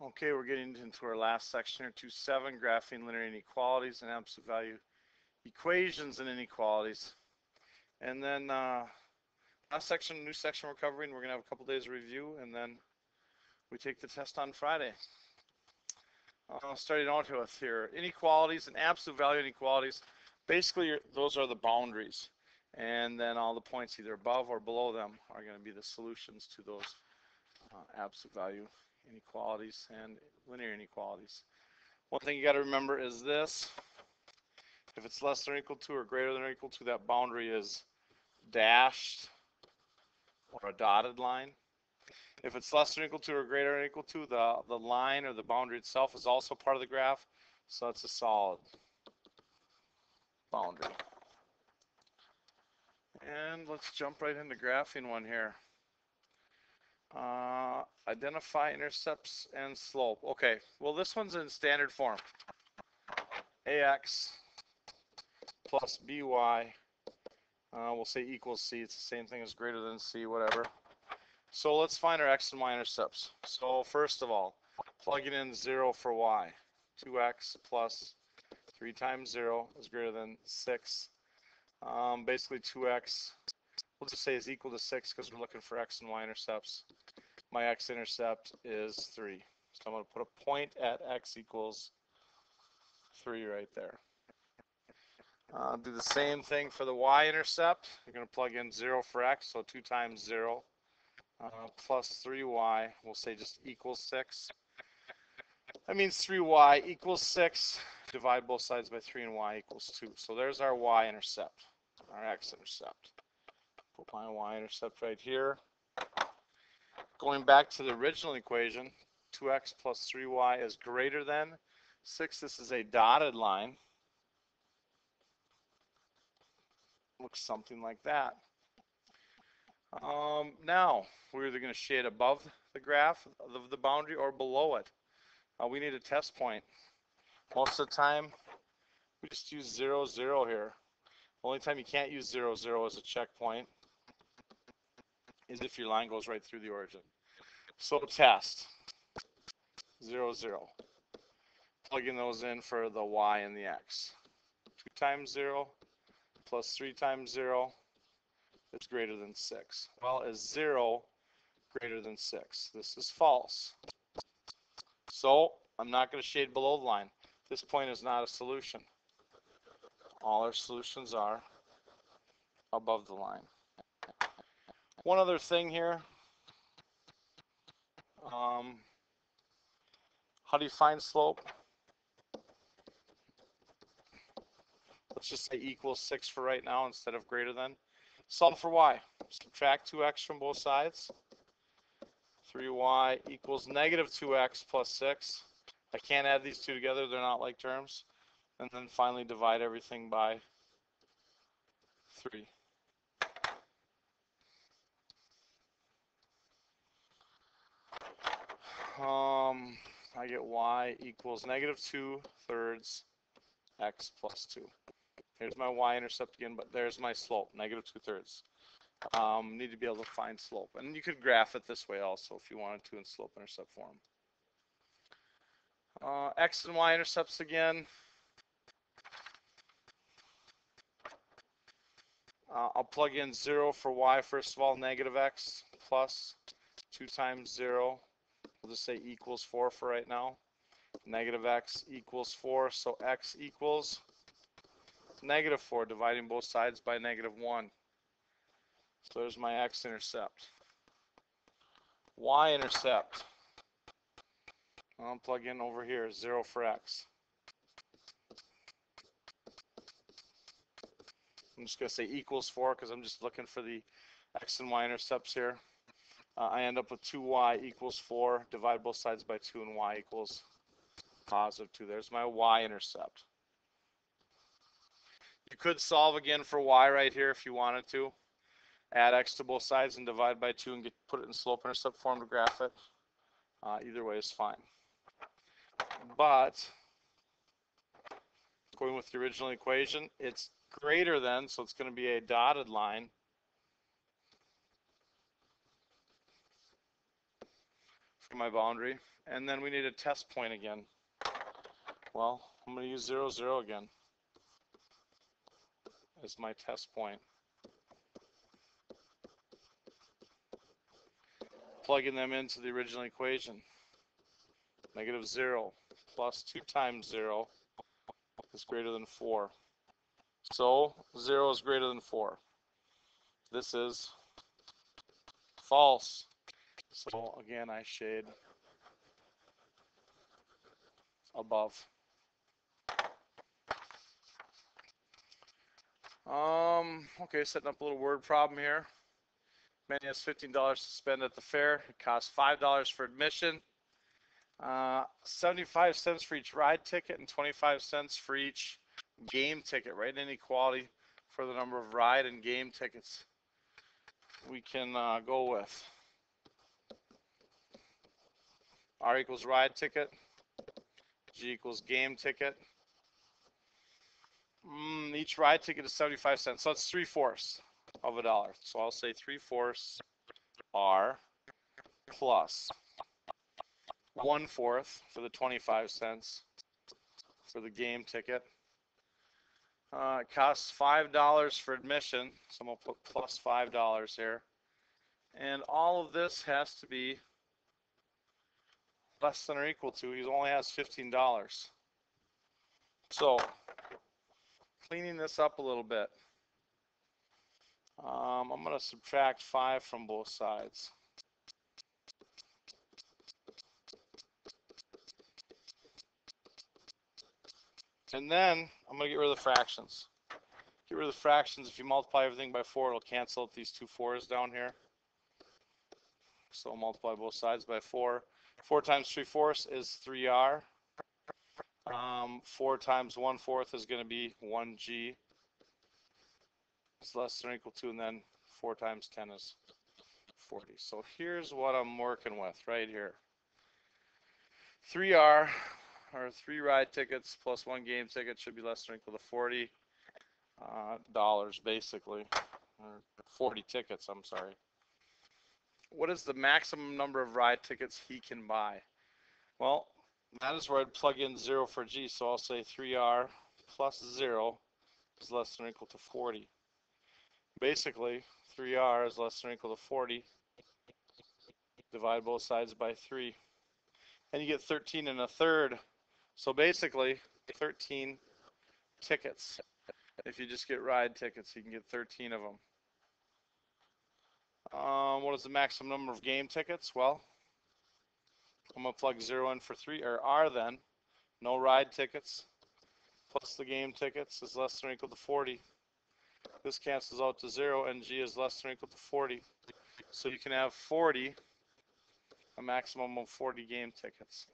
Okay, we're getting into our last section here, 2.7, graphing linear inequalities and absolute value equations and inequalities. And then last section, new section we're covering, we're going to have a couple days of review, and then we take the test on Friday. Starting out with here, inequalities and absolute value inequalities. Basically, those are the boundaries. And then all the points either above or below them are going to be the solutions to those absolute value inequalities and linear inequalities. One thing you got to remember is this: if it's less than or equal to or greater than or equal to, that boundary is dashed or a dotted line. If it's less than or equal to or greater than or equal to, the line or the boundary itself is also part of the graph, so it's a solid boundary. And let's jump right into graphing one here. Identify intercepts and slope. Okay, well this one's in standard form. AX plus BY, we'll say equals C. It's the same thing as greater than C, whatever. So let's find our X and Y intercepts. So first of all, plugging in 0 for Y. 2X plus 3 times 0 is greater than 6. Basically 2X, we'll just say is equal to 6 because we're looking for X and Y intercepts. My x-intercept is 3. So I'm going to put a point at x equals 3 right there. Do the same thing for the y-intercept. You're going to plug in 0 for x, so 2 times 0 plus 3y, we'll say just equals 6. That means 3y equals 6. Divide both sides by 3 and y equals 2. So there's our y-intercept, our x-intercept. Put my y-intercept right here. Going back to the original equation, 2x plus 3y is greater than 6. This is a dotted line. Looks something like that. Now, we're either going to shade above the graph of the boundary or below it. We need a test point. Most of the time, we just use 0, 0 here. The only time you can't use 0, 0 as a checkpoint is if your line goes right through the origin. So test 0, 0. Plugging those in for the y and the x. 2 times 0 plus 3 times 0 is greater than 6. Well, is 0 greater than 6? This is false. So I'm not going to shade below the line. This point is not a solution. All our solutions are above the line. One other thing here. How do you find slope? Let's just say equals 6 for right now instead of greater than. Solve for y. Subtract 2x from both sides. 3y equals negative 2x plus 6. I can't add these two together. They're not like terms. And then finally divide everything by 3. I get y equals negative 2/3 x plus 2. Here's my y-intercept again, but there's my slope, negative 2/3. Need to be able to find slope. And you could graph it this way also if you wanted to in slope-intercept form. X and y-intercepts again. I'll plug in 0 for y first of all, negative x plus 2 times 0. We'll just say equals 4 for right now. Negative x equals 4, so x equals negative 4, dividing both sides by negative 1. So there's my x-intercept. Y-intercept. I'll plug in over here, 0 for x. I'm just going to say equals 4 because I'm just looking for the x and y-intercepts here. I end up with 2y equals 4. Divide both sides by 2 and y equals positive 2. There's my y-intercept. You could solve again for y right here if you wanted to. Add x to both sides and divide by 2 and put it in slope-intercept form to graph it. Either way is fine. But going with the original equation, it's greater than, so it's going to be a dotted line. my boundary. And then we need a test point again. Well, I'm going to use 0, 0 again as my test point. Plugging them into the original equation. Negative 0 plus 2 times 0 is greater than 4. So 0 is greater than 4. This is false. So again, I shade above. Okay, setting up a little word problem here. Manny has $15 to spend at the fair. It costs $5 for admission. 75 cents for each ride ticket and 25 cents for each game ticket, right? Inequality for the number of ride and game tickets we can go with. R equals ride ticket, G equals game ticket. Each ride ticket is 75 cents, so it's 3/4 of a dollar. So I'll say 3/4 R plus 1/4 for the 25 cents for the game ticket. It costs $5 for admission, so I'm going to put plus $5 here. And all of this has to be less than or equal to, he only has $15. So, cleaning this up a little bit, I'm going to subtract 5 from both sides. And then I'm going to get rid of the fractions. Get rid of the fractions. If you multiply everything by 4, it'll cancel out these two 4's down here. So multiply both sides by 4. 4 times 3/4 is 3R. 4 times 1/4 is going to be 1G. It's less than or equal to, and then 4 times 10 is 40. So here's what I'm working with right here. 3R, or 3 ride tickets plus 1 game ticket should be less than or equal to $40 basically, or 40 tickets, I'm sorry. What is the maximum number of ride tickets he can buy? Well, that is where I'd plug in 0 for G, so I'll say 3R plus 0 is less than or equal to 40. Basically, 3R is less than or equal to 40. Divide both sides by 3. And you get 13 1/3. So basically, 13 tickets. If you just get ride tickets, you can get 13 of them. What is the maximum number of game tickets? Well, I'm going to plug 0 in for 3, or R then. No ride tickets plus the game tickets is less than or equal to 40. This cancels out to 0, and G is less than or equal to 40. So you can have 40, a maximum of 40 game tickets.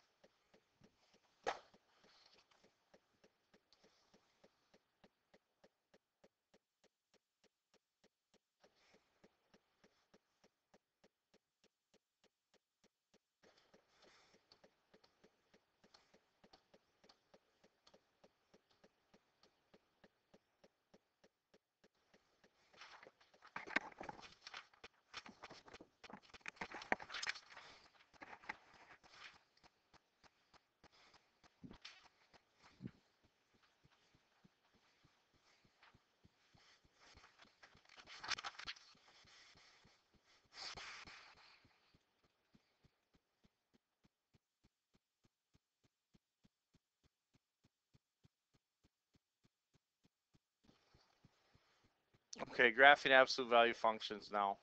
Okay, graphing absolute value functions now.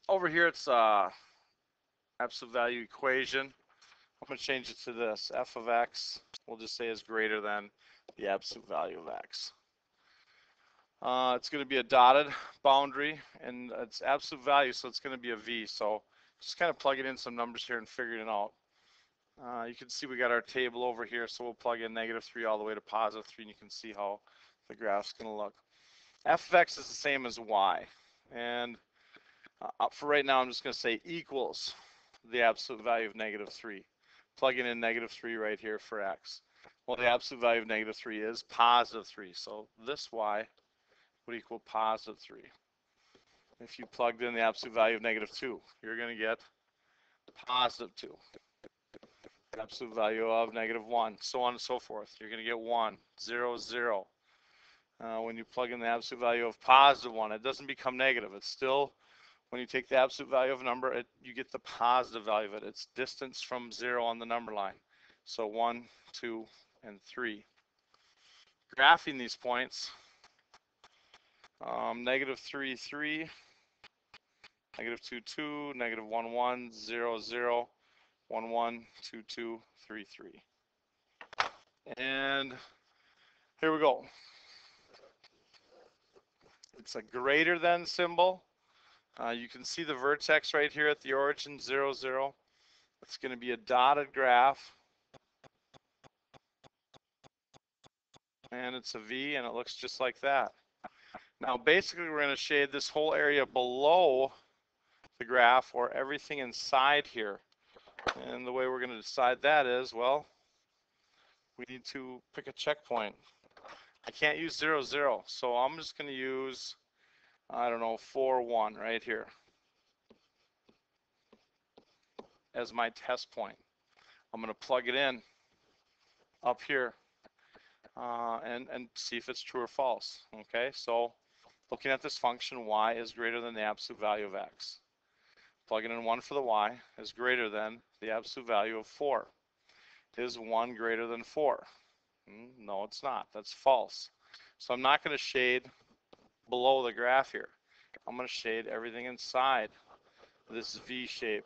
Over here it's absolute value equation. I'm going to change it to this. F of x, we'll just say is greater than the absolute value of x. It's going to be a dotted boundary, and it's absolute value, so it's going to be a v. So just kind of plugging in some numbers here and figuring it out. You can see we got our table over here, so we'll plug in -3 all the way to +3, and you can see how the graph's going to look. F of x is the same as y, and for right now I'm just going to say equals the absolute value of -3. Plugging in -3 right here for x. Well, the absolute value of -3 is +3, so this y would equal +3. If you plugged in the absolute value of -2, you're going to get positive 2. Absolute value of negative 1, so on and so forth. You're going to get 1, 0, 0. When you plug in the absolute value of positive 1, it doesn't become negative. It's still, when you take the absolute value of a number, you get the positive value of it. It's distance from 0 on the number line. So 1, 2, and 3. Graphing these points, negative 3, 3, negative 2, 2, negative 1, 1, 0, 0, 1, 1, 2, 2, 3, 3. And here we go. It's a greater than symbol. You can see the vertex right here at the origin, 0, 0. It's going to be a dotted graph. And it's a V, and it looks just like that. Now, basically, we're going to shade this whole area below the graph or everything inside here. And the way we're going to decide that is, well, we need to pick a checkpoint. I can't use 0, 0, so I'm just going to use, I don't know, 4, 1 right here as my test point. I'm going to plug it in up here and see if it's true or false. Okay, so looking at this function, y is greater than the absolute value of x. Plugging in 1 for the y is greater than the absolute value of 4. Is 1 greater than 4? No, it's not. That's false. So I'm not going to shade below the graph here. I'm going to shade everything inside this V shape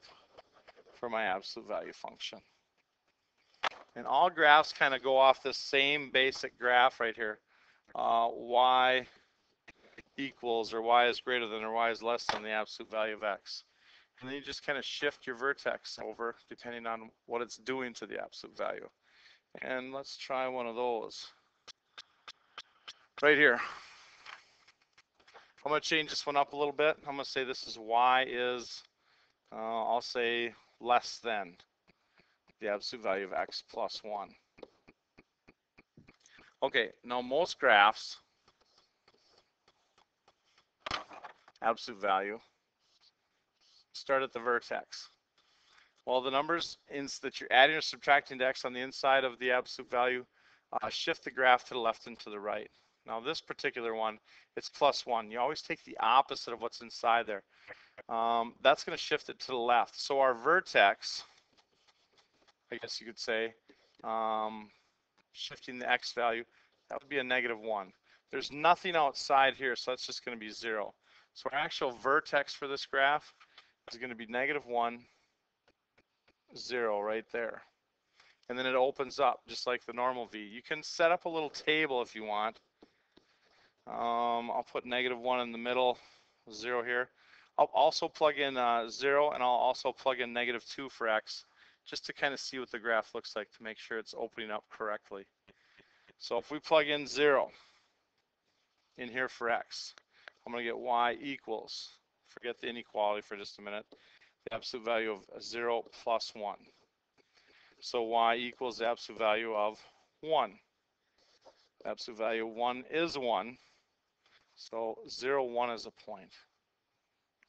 for my absolute value function. And all graphs kind of go off this same basic graph right here. Y equals, or y is greater than, or y is less than the absolute value of x. And then you just kind of shift your vertex over depending on what it's doing to the absolute value. And let's try one of those. Right here. I'm going to change this one up a little bit. I'm going to say this is y is, I'll say less than the absolute value of x plus 1. Okay, now most graphs, absolute value, start at the vertex. Well, the numbers that you're adding or subtracting to x on the inside of the absolute value shift the graph to the left and to the right. Now this particular one, it's plus 1. You always take the opposite of what's inside there. That's going to shift it to the left. So our vertex, I guess you could say, shifting the x value, that would be a negative 1. There's nothing outside here, so that's just going to be 0. So our actual vertex for this graph is going to be negative 1, 0 right there. And then it opens up just like the normal V. You can set up a little table if you want. I'll put negative 1 in the middle, 0 here. I'll also plug in 0, and I'll also plug in negative 2 for x, just to kind of see what the graph looks like to make sure it's opening up correctly. So if we plug in 0 in here for x, I'm going to get y equals, forget the inequality for just a minute, the absolute value of 0 plus 1. So y equals the absolute value of 1. The absolute value of 1 is 1. So 0, 1 is a point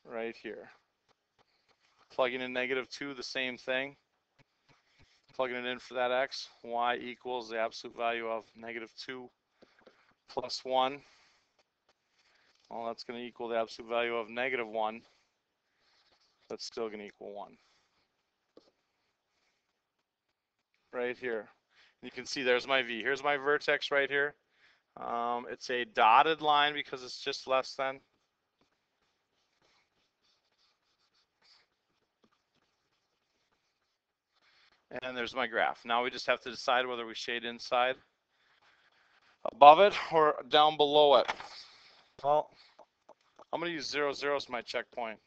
right here. Plugging in negative 2, the same thing. Plugging it in for that x, y equals the absolute value of negative 2 plus 1. Well, that's going to equal the absolute value of negative 1. That's still going to equal 1. Right here. You can see there's my V. Here's my vertex right here. It's a dotted line because it's just less than. And there's my graph. Now we just have to decide whether we shade inside, above it, or down below it. Well, I'm going to use 0, 0 as my checkpoint.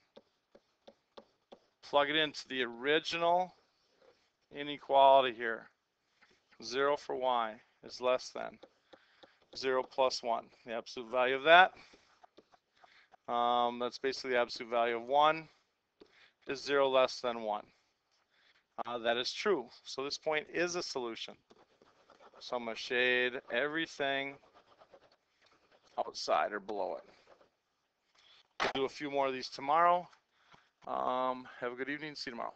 Plug it into the original inequality here. 0 for y is less than 0 plus 1. The absolute value of that, that's basically the absolute value of 1 is 0 less than 1. That is true. So this point is a solution. So I'm going to shade everything outside or below it. We'll do a few more of these tomorrow. Have a good evening. See you tomorrow.